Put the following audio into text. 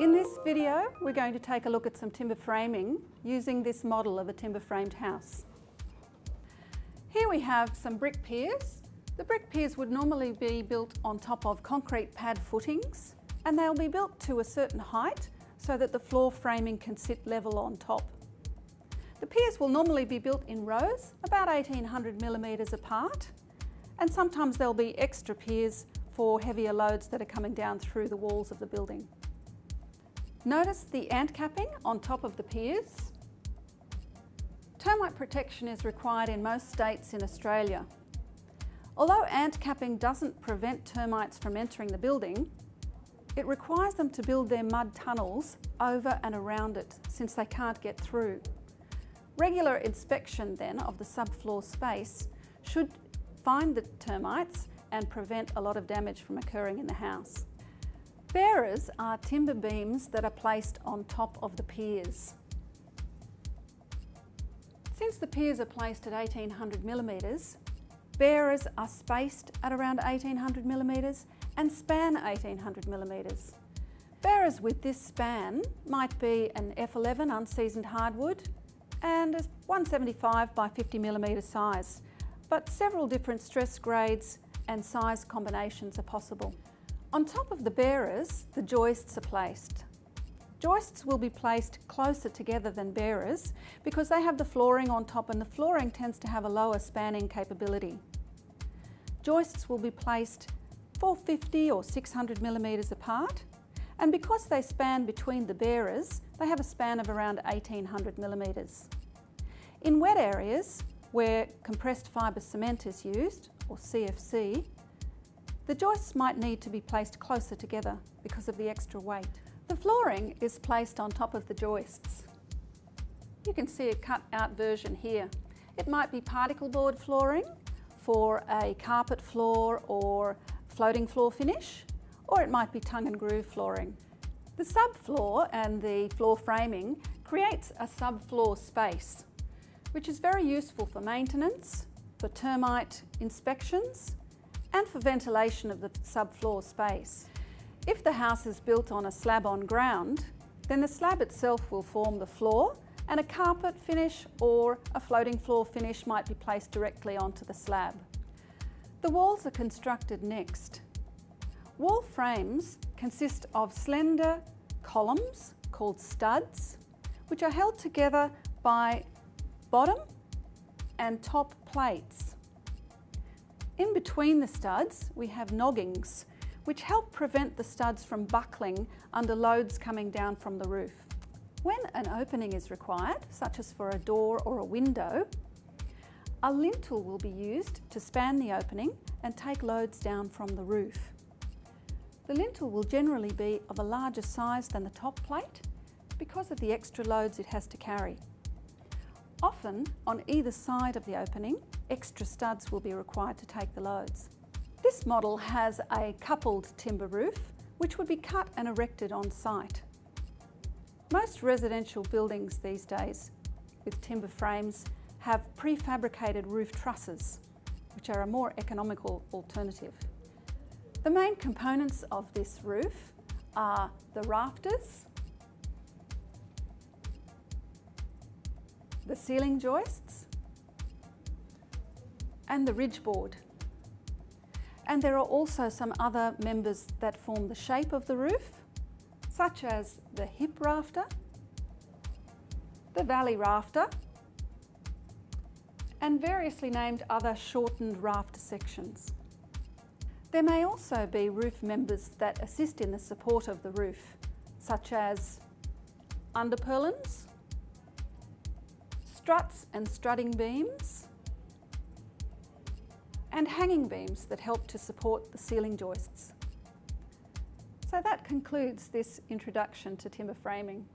In this video, we're going to take a look at some timber framing using this model of a timber framed house. Here we have some brick piers. The brick piers would normally be built on top of concrete pad footings, and they'll be built to a certain height so that the floor framing can sit level on top. The piers will normally be built in rows, about 1800 millimetres apart, and sometimes there'll be extra piers for heavier loads that are coming down through the walls of the building. Notice the ant capping on top of the piers. Termite protection is required in most states in Australia. Although ant capping doesn't prevent termites from entering the building, it requires them to build their mud tunnels over and around it since they can't get through. Regular inspection then of the subfloor space should find the termites and prevent a lot of damage from occurring in the house. Bearers are timber beams that are placed on top of the piers. Since the piers are placed at 1800 millimetres, bearers are spaced at around 1800 millimetres and span 1800 millimetres. Bearers with this span might be an F11 unseasoned hardwood and a 175 by 50 millimetre size, but several different stress grades and size combinations are possible. On top of the bearers, the joists are placed. Joists will be placed closer together than bearers because they have the flooring on top, and the flooring tends to have a lower spanning capability. Joists will be placed 450 or 600 millimetres apart, and because they span between the bearers, they have a span of around 1800 millimetres. In wet areas where compressed fibre cement is used, or CFC, the joists might need to be placed closer together because of the extra weight. The flooring is placed on top of the joists. You can see a cut out version here. It might be particle board flooring for a carpet floor or floating floor finish, or it might be tongue and groove flooring. The subfloor and the floor framing creates a subfloor space, which is very useful for maintenance, for termite inspections, and for ventilation of the subfloor space. If the house is built on a slab on ground, then the slab itself will form the floor, and a carpet finish or a floating floor finish might be placed directly onto the slab. The walls are constructed next. Wall frames consist of slender columns called studs, which are held together by bottom and top plates. In between the studs, we have noggings, which help prevent the studs from buckling under loads coming down from the roof. When an opening is required, such as for a door or a window, a lintel will be used to span the opening and take loads down from the roof. The lintel will generally be of a larger size than the top plate because of the extra loads it has to carry. Often, on either side of the opening, extra studs will be required to take the loads. This model has a coupled timber roof, which would be cut and erected on site. Most residential buildings these days with timber frames have prefabricated roof trusses, which are a more economical alternative. The main components of this roof are the rafters, the ceiling joists, and the ridge board. And there are also some other members that form the shape of the roof, such as the hip rafter, the valley rafter, and variously named other shortened rafter sections. There may also be roof members that assist in the support of the roof, such as underpurlins, struts and strutting beams, and hanging beams that help to support the ceiling joists. So that concludes this introduction to timber framing.